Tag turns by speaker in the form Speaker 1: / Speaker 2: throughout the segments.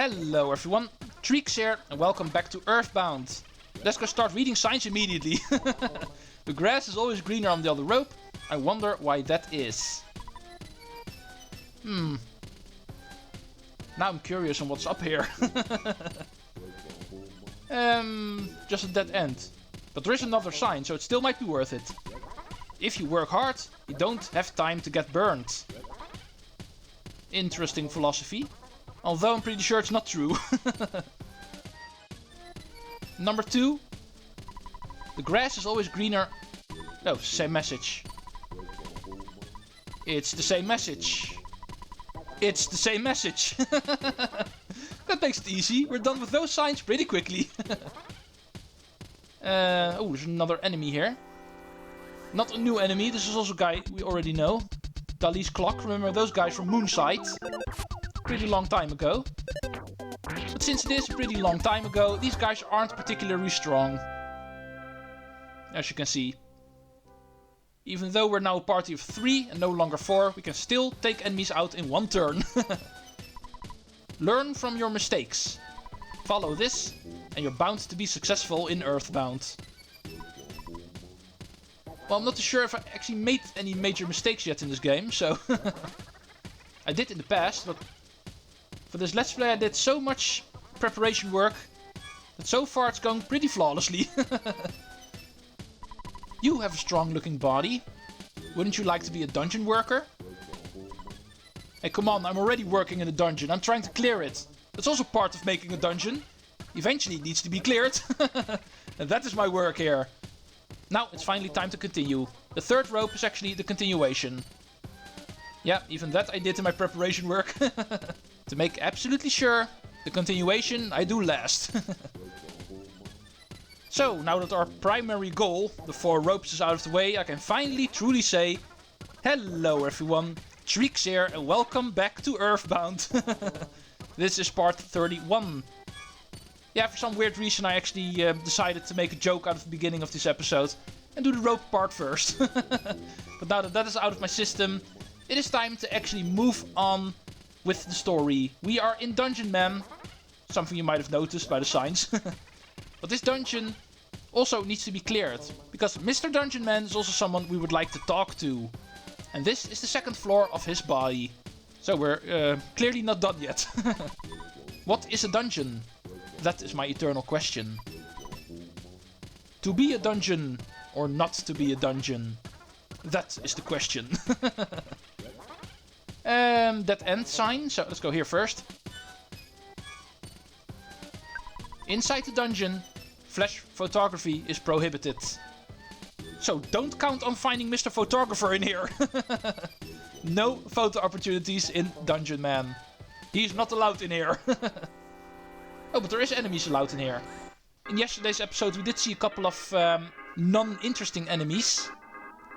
Speaker 1: Hello everyone, Treecks here and welcome back to EarthBound. Let's go start reading signs immediately. The grass is always greener on the other rope. I wonder why that is. Now I'm curious on what's up here. Just a dead end. But there is another sign, so it still might be worth it. If you work hard, you don't have time to get burned. Interesting philosophy. Although I'm pretty sure it's not true. Number 2. The grass is always greener. No, same message. It's the same message. It's the same message. That makes it easy. We're done with those signs pretty quickly. Oh, there's another enemy here. Not a new enemy. This is also a guy we already know. Dali's Clock. Remember those guys from Moonside? Pretty long time ago. But since it is a pretty long time ago, these guys aren't particularly strong. As you can see. Even though we're now a party of 3 and no longer 4, we can still take enemies out in one turn. Learn from your mistakes. Follow this and you're bound to be successful in EarthBound. Well, I'm not too sure if I actually made any major mistakes yet in this game, so... I did in the past, but... For this Let's Play I did so much preparation work that so far it's going pretty flawlessly. You have a strong looking body. Wouldn't you like to be a dungeon worker? Hey, come on, I'm already working in a dungeon. I'm trying to clear it. That's also part of making a dungeon. Eventually it needs to be cleared. And that is my work here. Now it's finally time to continue. The third rope is actually the continuation. Yeah, even that I did in my preparation work. To make absolutely sure, the continuation I do last. So, now that our primary goal, the 4 ropes, is out of the way, I can finally truly say, hello everyone, Treecks here and welcome back to EarthBound. This is part 31. Yeah, for some weird reason I actually decided to make a joke out of the beginning of this episode and do the rope part first. But now that that is out of my system, it is time to actually move on with the story. We are in Dungeon Man, something you might have noticed by the signs. But this dungeon also needs to be cleared, because Mr. Dungeon Man is also someone we would like to talk to. And this is the 2nd floor of his body. So we're clearly not done yet. What is a dungeon? That is my eternal question. To be a dungeon or not to be a dungeon? That is the question. That end sign, so let's go here first. Inside the dungeon, flash photography is prohibited. So don't count on finding Mr. Photographer in here. No photo opportunities in Dungeon Man. He's not allowed in here. Oh, but there is enemies allowed in here. In yesterday's episode we did see a couple of non-interesting enemies.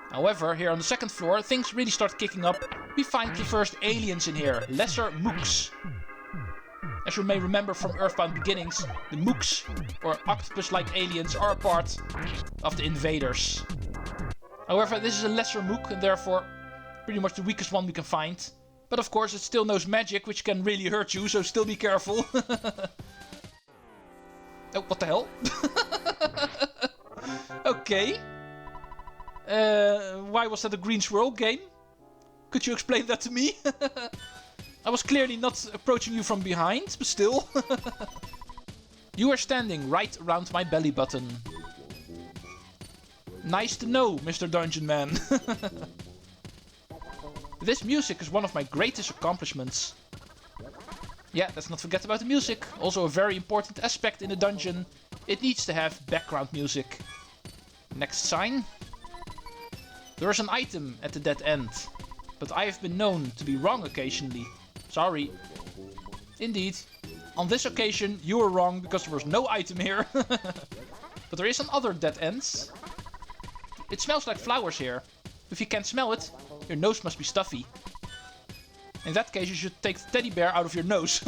Speaker 1: However, here on the 2nd floor, things really start kicking up. We find the first aliens in here, lesser mooks. As you may remember from EarthBound Beginnings, the mooks, or octopus-like aliens, are a part of the invaders. However, this is a lesser mook, and therefore pretty much the weakest one we can find. But of course, it still knows magic, which can really hurt you, so still be careful. Oh, what the hell? Okay. Why was that a green swirl game? Could you explain that to me? I was clearly not approaching you from behind, but still. You are standing right around my belly button. Nice to know, Mr. Dungeon Man. This music is one of my greatest accomplishments. Yeah, let's not forget about the music. Also a very important aspect in a dungeon. It needs to have background music. Next sign. There is an item at the dead end. But I have been known to be wrong occasionally. Sorry. Indeed. On this occasion you were wrong because there was no item here. But there is another dead end. It smells like flowers here. If you can't smell it, your nose must be stuffy. In that case you should take the teddy bear out of your nose.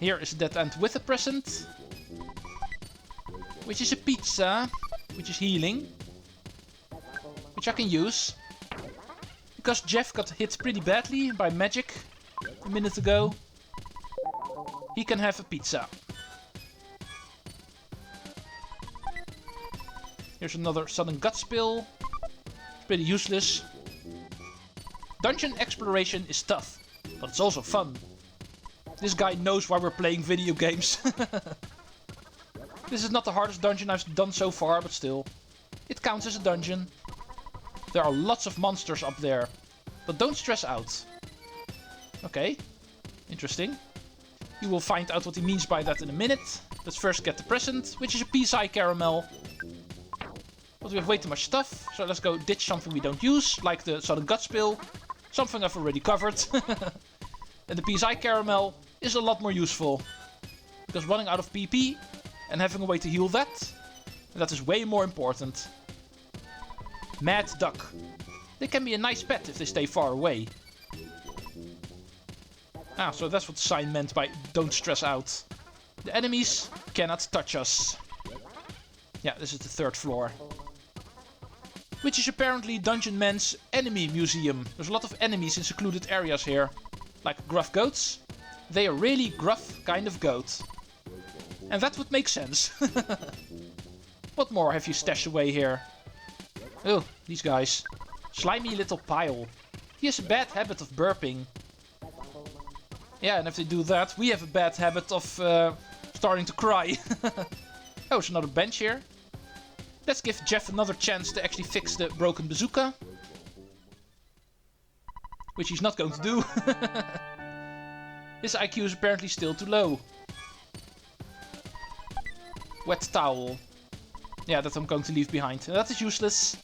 Speaker 1: Here is a dead end with a present. Which is a pizza. Which is healing. Which I can use. Because Jeff got hit pretty badly by magic a minute ago. he can have a pizza. Here's another sudden gut spill. It's pretty useless. Dungeon exploration is tough, but it's also fun. This guy knows why we're playing video games. This is not the hardest dungeon I've done so far, but still. It counts as a dungeon. There are lots of monsters up there, but don't stress out. Okay, interesting. You will find out what he means by that in a minute. Let's first get the present, which is a pea-sized caramel. But we have way too much stuff, so let's go ditch something we don't use, like the sudden gut spill. Something I've already covered. And the pea-sized caramel is a lot more useful. Because running out of PP and having a way to heal that is way more important. Mad duck. They can be a nice pet if they stay far away. Ah, so that's what the sign meant by don't stress out. The enemies cannot touch us. Yeah, this is the 3rd floor. Which is apparently Dungeon Man's enemy museum. There's a lot of enemies in secluded areas here. Like gruff goats. They are really gruff kind of goat. And that would make sense. What more have you stashed away here? Oh, these guys. Slimy little pile. He has a bad habit of burping. Yeah, and if they do that, we have a bad habit of starting to cry. Oh, there's another bench here. Let's give Jeff another chance to actually fix the broken bazooka. Which he's not going to do. His IQ is apparently still too low. Wet towel. Yeah, that I'm going to leave behind. That is useless.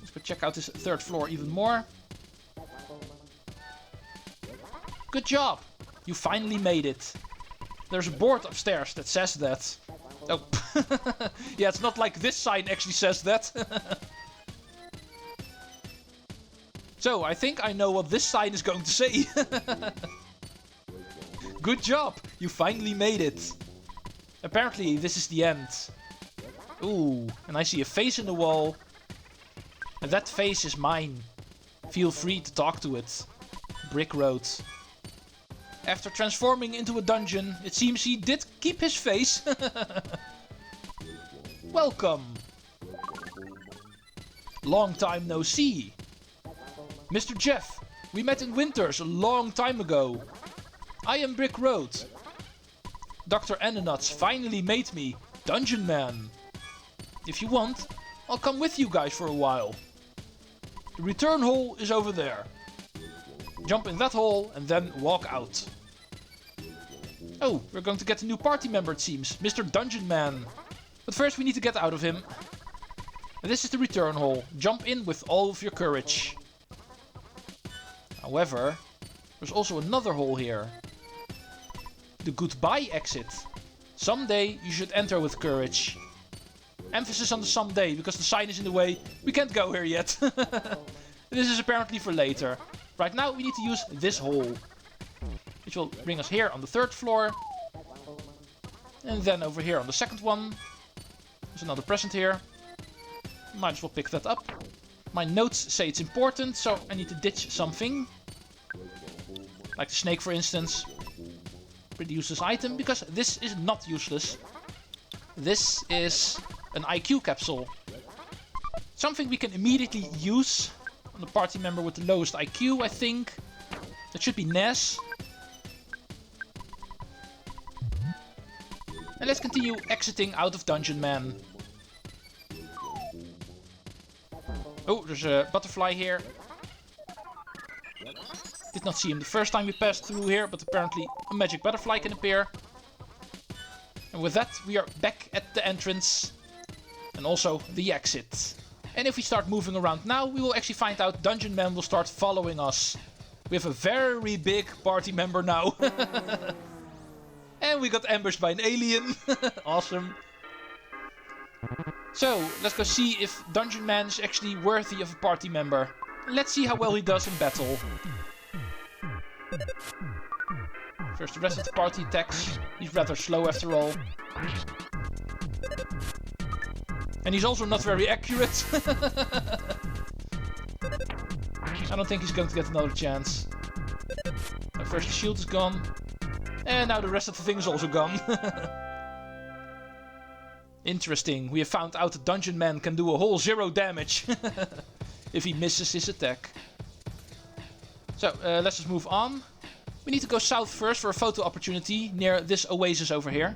Speaker 1: Let's go check out this 3rd floor even more. Good job! You finally made it. There's a board upstairs that says that. Oh. Yeah, it's not like this sign actually says that. So, I think I know what this sign is going to say. Good job! You finally made it. Apparently, this is the end. Ooh, and I see a face in the wall. And that face is mine. Feel free to talk to it. Brick Road. After transforming into a dungeon, it seems he did keep his face. Welcome. Long time no see. Mr. Jeff, we met in Winters a long time ago. I am Brick Road. Dr. Ananuts finally made me Dungeon Man. If you want, I'll come with you guys for a while. The return hole is over there. Jump in that hole and then walk out. Oh, we're going to get a new party member it seems, Mr. Dungeon Man. But first we need to get out of him. And this is the return hole. Jump in with all of your courage. However, there's also another hole here. The goodbye exit. Someday you should enter with courage. Emphasis on the someday, because the sign is in the way. We can't go here yet. This is apparently for later. Right now we need to use this hole. Which will bring us here on the 3rd floor. And then over here on the 2nd one. There's another present here. Might as well pick that up. My notes say it's important, so I need to ditch something. Like the snake, for instance. Pretty useless item, because this is not useless. This is an IQ capsule. Something we can immediately use on the party member with the lowest IQ, I think. That should be Ness. And let's continue exiting out of Dungeon Man. Oh, there's a butterfly here. Did not see him the first time we passed through here, but apparently a magic butterfly can appear. And with that, we are back at the entrance. And also the exit. And if we start moving around now, we will actually find out Dungeon Man will start following us. We have a very big party member now. And we got ambushed by an alien. Awesome. So, let's go see if Dungeon Man is actually worthy of a party member. Let's see how well he does in battle. First, the rest of the party attacks. He's rather slow after all. And he's also not very accurate. I don't think he's going to get another chance. First the shield is gone. And now the rest of the thing is also gone. Interesting. We have found out that Dungeon Man can do a whole 0 damage. If he misses his attack. So, let's just move on. We need to go south first for a photo opportunity near this oasis over here.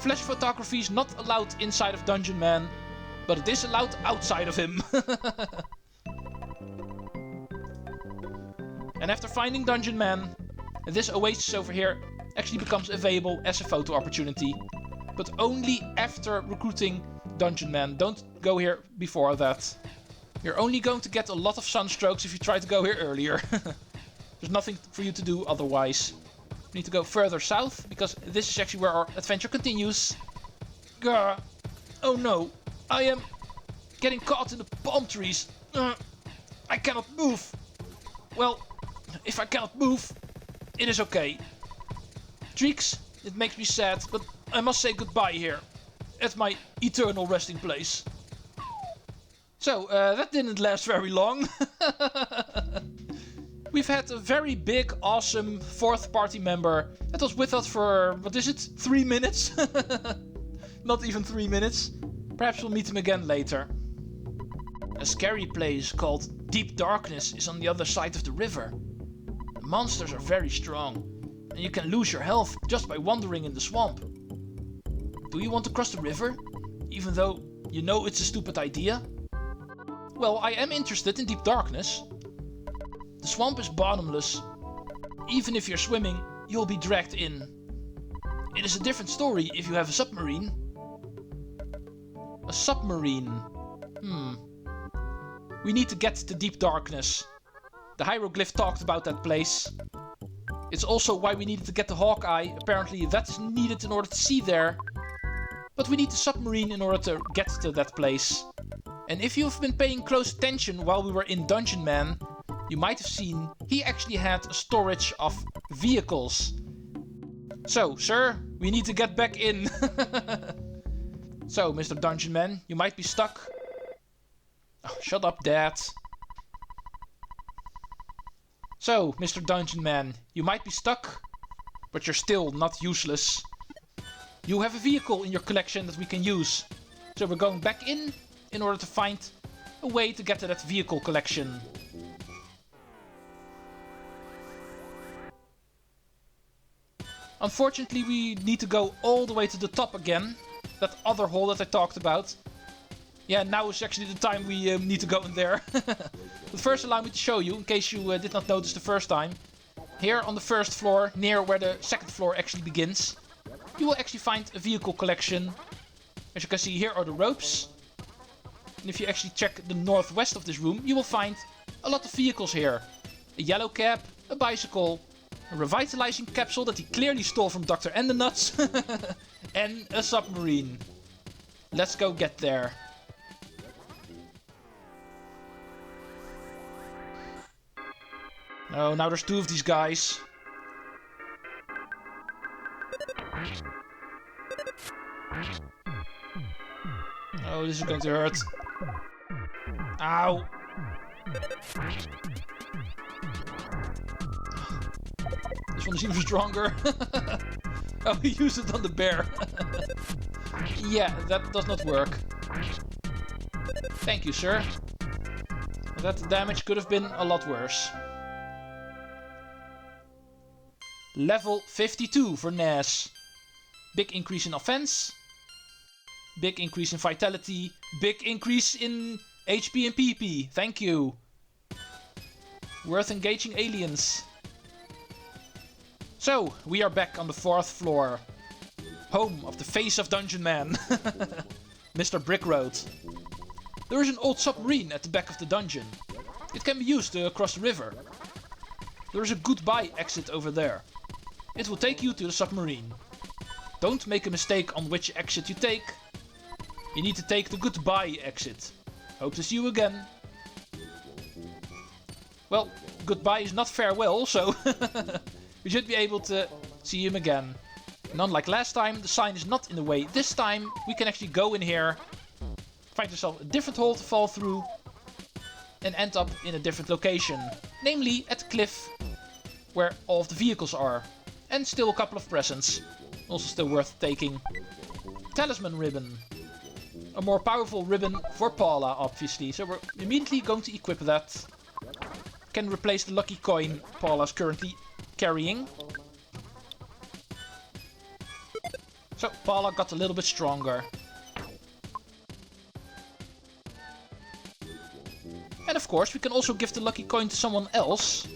Speaker 1: Flash photography is not allowed inside of Dungeon Man, but it is allowed outside of him. And after finding Dungeon Man, this oasis over here actually becomes available as a photo opportunity. But only after recruiting Dungeon Man. Don't go here before that. You're only going to get a lot of sunstrokes if you try to go here earlier. There's nothing for you to do otherwise. We need to go further south, because this is actually where our adventure continues. Gah. Oh no, I am getting caught in the palm trees. I cannot move. Well, if I cannot move, it is okay. Treecks, it makes me sad, but I must say goodbye here. At my eternal resting place. So, that didn't last very long. We've had a very big, awesome 4th party member that was with us for, what is it, 3 minutes? Not even 3 minutes. Perhaps we'll meet him again later. A scary place called Deep Darkness is on the other side of the river. The monsters are very strong, and you can lose your health just by wandering in the swamp. Do you want to cross the river, even though you know it's a stupid idea? Well, I am interested in Deep Darkness. The swamp is bottomless. Even if you're swimming, you'll be dragged in. It is a different story if you have a submarine. A submarine. We need to get to Deep Darkness. The hieroglyph talked about that place. It's also why we needed to get the Hawkeye. Apparently that's needed in order to see there. But we need the submarine in order to get to that place. And if you've been paying close attention while we were in Dungeon Man, you might have seen he actually had a storage of vehicles. So, sir, we need to get back in. So, Mr. Dungeon Man, you might be stuck. Oh, shut up, Dad. So, Mr. Dungeon Man, you might be stuck, but you're still not useless. You have a vehicle in your collection that we can use. So we're going back in order to find a way to get to that vehicle collection. Unfortunately, we need to go all the way to the top again. That other hole that I talked about. Yeah, now is actually the time we need to go in there. But first allow me to show you, in case you did not notice the first time. Here on the first floor, near where the second floor actually begins, you will actually find a vehicle collection. As you can see, here are the ropes. And if you actually check the northwest of this room, you will find a lot of vehicles here. A yellow cab, a bicycle, a revitalizing capsule that he clearly stole from Dr. Endernuts, and a submarine. Let's go get there. Oh, now there's 2 of these guys. Oh, this is going to hurt. Ow! This one is even stronger. Oh, he used it on the bear. Yeah, that does not work. Thank you, sir. That damage could have been a lot worse. Level 52 for Ness. Big increase in offense. Big increase in vitality. Big increase in HP and PP. Thank you. Worth engaging aliens. So, we are back on the 4th floor. Home of the face of Dungeon Man. Mr. Brickroad. There is an old submarine at the back of the dungeon. It can be used to cross the river. There is a goodbye exit over there. It will take you to the submarine. Don't make a mistake on which exit you take. You need to take the goodbye exit. Hope to see you again. Well, goodbye is not farewell, so we should be able to see him again. And unlike last time, the sign is not in the way. This time, we can actually go in here, find yourself a different hole to fall through, and end up in a different location. Namely, at the cliff where all of the vehicles are. And still a couple of presents. Also still worth taking. Talisman ribbon. A more powerful ribbon for Paula, obviously. So we're immediately going to equip that. Can replace the lucky coin Paula's currently carrying. So Paula got a little bit stronger. And of course we can also give the lucky coin to someone else.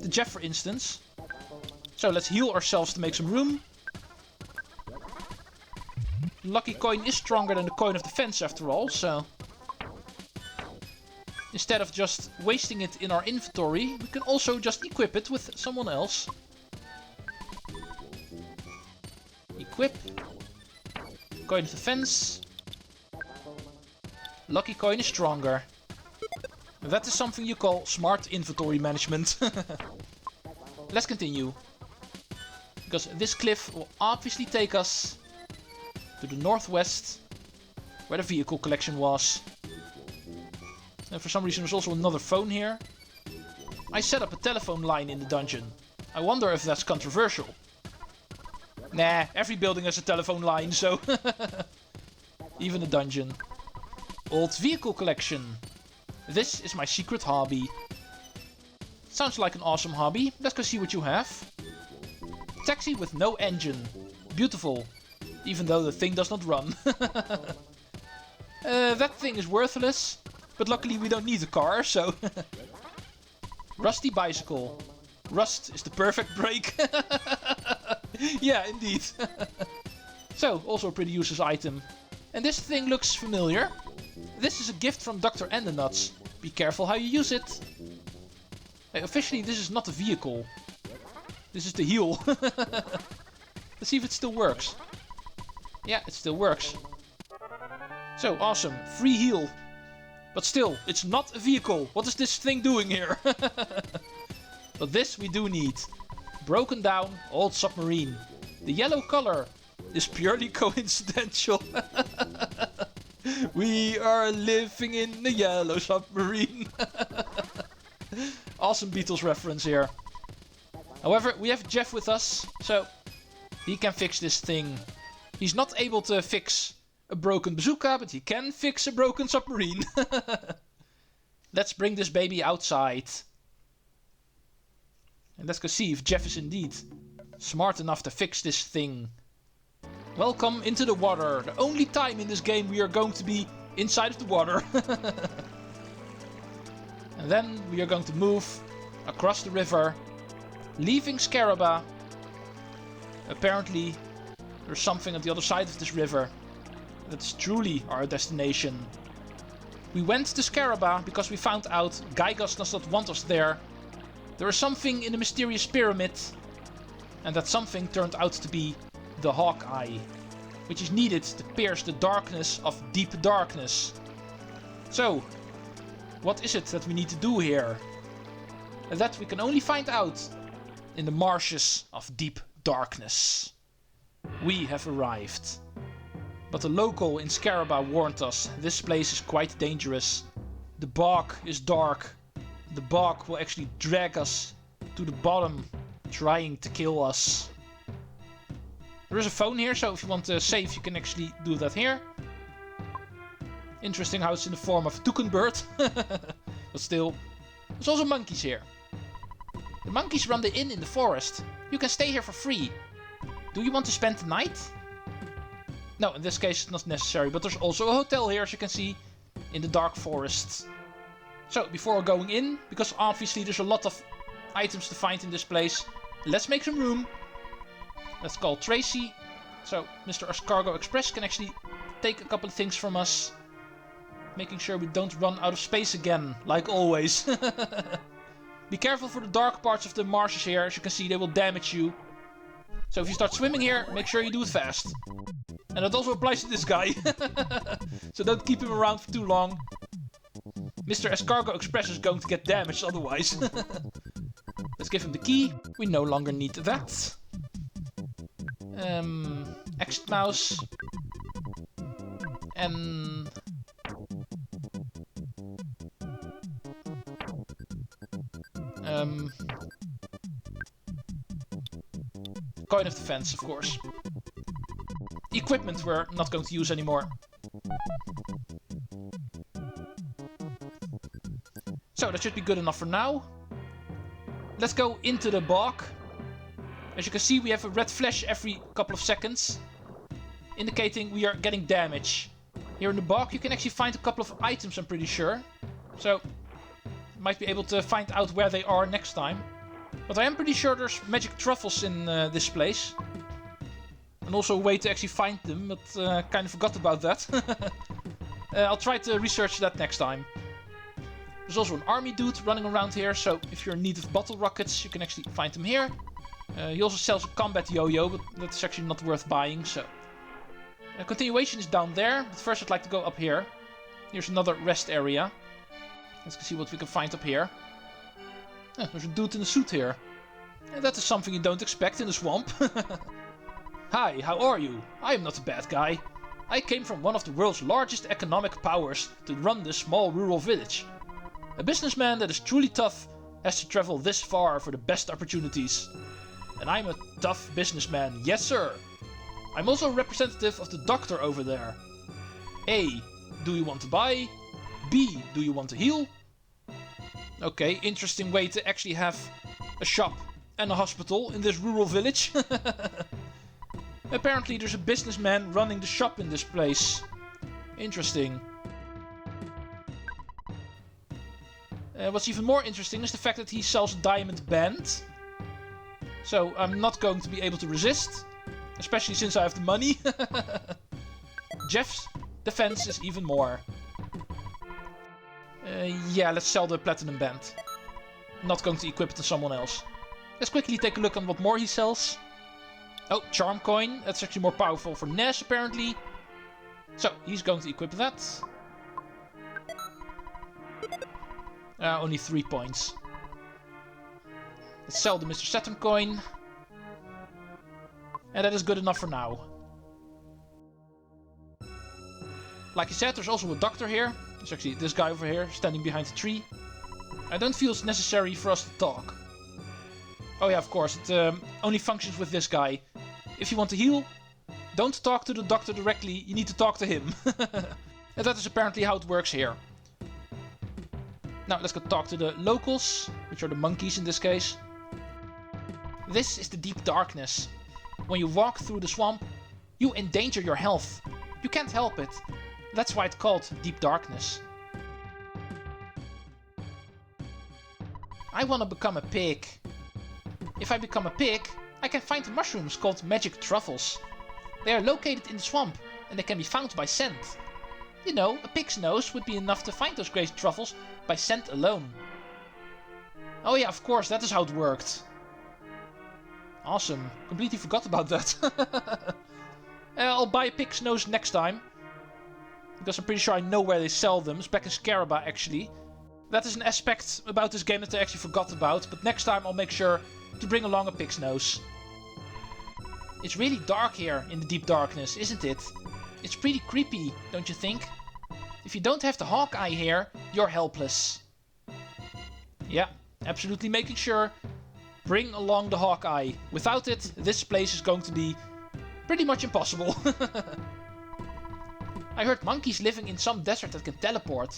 Speaker 1: To Jeff, for instance. So let's heal ourselves to make some room. The lucky coin is stronger than the coin of defense after all, so... Instead of just wasting it in our inventory, we can also just equip it with someone else. Equip. Coin of defense. Lucky coin is stronger. That is something you call smart inventory management. Let's continue. Because this cliff will obviously take us to the northwest, where the vehicle collection was. And for some reason there's also another phone here. I set up a telephone line in the dungeon. I wonder if that's controversial. Nah, every building has a telephone line, so... Even the dungeon. Old vehicle collection. This is my secret hobby. Sounds like an awesome hobby. Let's go see what you have. Taxi with no engine. Beautiful. Even though the thing does not run. That thing is worthless. But luckily we don't need a car, so... Rusty bicycle. Rust is the perfect brake. Yeah, indeed. So, also a pretty useless item. And this thing looks familiar. This is a gift from Dr. Endernuts. Be careful how you use it. Hey, officially this is not a vehicle. This is the heel. Let's see if it still works. Yeah, it still works. So, awesome. Free heel. But still, it's not a vehicle. What is this thing doing here? But this we do need. Broken down old submarine. The yellow color is purely coincidental. We are living in the yellow submarine. Awesome Beatles reference here. However, we have Jeff with us, so he can fix this thing. He's not able to fix a broken bazooka, but he can fix a broken submarine. Let's bring this baby outside. And let's go see if Jeff is indeed smart enough to fix this thing. Welcome into the water. The only time in this game we are going to be inside of the water. And then we are going to move across the river, leaving Scaraba. Apparently there's something at the other side of this river. That's truly our destination. We went to Scaraba because we found out Gygas does not want us there. There is something in the mysterious pyramid. And that something turned out to be the Hawkeye, which is needed to pierce the darkness of deep darkness. So, what is it that we need to do here? And that we can only find out in the marshes of deep darkness. We have arrived. But a local in Scaraba warned us, this place is quite dangerous. The bog is dark. The bog will actually drag us to the bottom, trying to kill us. There is a phone here, so if you want to save, you can actually do that here. Interesting how it's in the form of a toucan bird. But still, there's also monkeys here. The monkeys run the inn in the forest. You can stay here for free. Do you want to spend the night? No, in this case it's not necessary, but there's also a hotel here, as you can see, in the dark forest. So, before going in, because obviously there's a lot of items to find in this place, let's make some room. Let's call Tracy. So, Mr. Cargo Express can actually take a couple of things from us. Making sure we don't run out of space again, like always. Be careful for the dark parts of the marshes here. As you can see, they will damage you. So if you start swimming here, make sure you do it fast. And that also applies to this guy. So don't keep him around for too long. Mr. Escargo Express is going to get damaged otherwise. Let's give him the key. We no longer need that. Exit mouse. And... Coin of defense, of course. Equipment we're not going to use anymore. So that should be good enough for now. Let's go into the bog. As you can see, we have a red flash every couple of seconds, indicating we are getting damage. Here in the bog you can actually find a couple of items, I'm pretty sure. So, might be able to find out where they are next time. But I am pretty sure there's magic truffles in this place. And also a way to actually find them, but kind of forgot about that. I'll try to research that next time. There's also an army dude running around here, so if you're in need of bottle rockets, you can actually find them here. He also sells a combat yo-yo, but that's actually not worth buying, so... continuation is down there, but first I'd like to go up here. Here's another rest area. Let's see what we can find up here. There's a dude in a suit here. And that is something you don't expect in a swamp. Hi, how are you? I am not a bad guy. I came from one of the world's largest economic powers to run this small rural village. A businessman that is truly tough has to travel this far for the best opportunities. And I'm a tough businessman, yes sir. I'm also a representative of the doctor over there. A. Do you want to buy? B. Do you want to heal? Okay, interesting way to actually have a shop and a hospital in this rural village. Apparently there's a businessman running the shop in this place. Interesting. What's even more interesting is the fact that he sells a diamond band. So I'm not going to be able to resist. Especially since I have the money. Jeff's defense is even more. Yeah, let's sell the platinum band. Not going to equip it to someone else. Let's quickly take a look on what more he sells. Oh, charm coin. That's actually more powerful for Ness, apparently. So, he's going to equip that. Only 3 points. Let's sell the Mr. Saturn coin. And that is good enough for now. Like I said, there's also a doctor here. There's actually this guy over here, standing behind a tree. I don't feel it's necessary for us to talk. Oh yeah, of course, it only functions with this guy. If you want to heal, don't talk to the doctor directly, you need to talk to him. And that is apparently how it works here. Now, let's go talk to the locals, which are the monkeys in this case. This is the deep darkness. When you walk through the swamp, you endanger your health. You can't help it. That's why it's called deep darkness. I want to become a pig. If I become a pig, I can find mushrooms called magic truffles. They are located in the swamp, and they can be found by scent. You know, a pig's nose would be enough to find those great truffles by scent alone. Oh yeah, of course, that is how it worked. Awesome. Completely forgot about that. I'll buy a pig's nose next time. Because I'm pretty sure I know where they sell them. It's back in Scaraba, actually. That is an aspect about this game that I actually forgot about. But next time I'll make sure to bring along a pig's nose. It's really dark here in the deep darkness, isn't it? It's pretty creepy, don't you think? If you don't have the Hawkeye here, you're helpless. Yeah, absolutely making sure. Bring along the Hawkeye. Without it, this place is going to be pretty much impossible. I heard monkeys living in some desert that can teleport.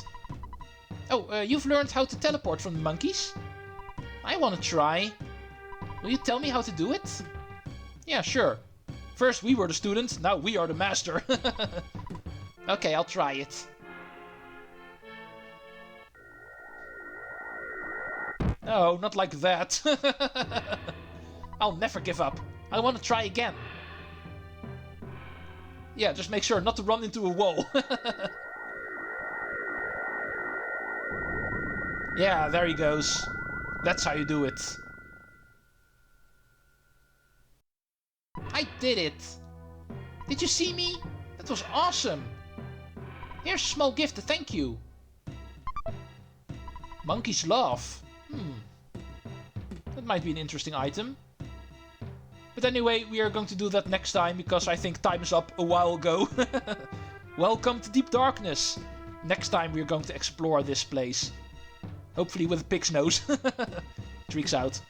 Speaker 1: Oh, you've learned how to teleport from the monkeys? I want to try. Will you tell me how to do it? Yeah, sure. First we were the student, now we are the master. Okay, I'll try it. No, not like that. I'll never give up. I want to try again. Yeah, just make sure not to run into a wall. Yeah, there he goes. That's how you do it. I did it! Did you see me? That was awesome! Here's a small gift to thank you. Monkey's Love. That might be an interesting item. But anyway, we are going to do that next time, because I think time is up a while ago. Welcome to Deep Darkness. Next time we are going to explore this place. Hopefully with a pig's nose. Treecks out.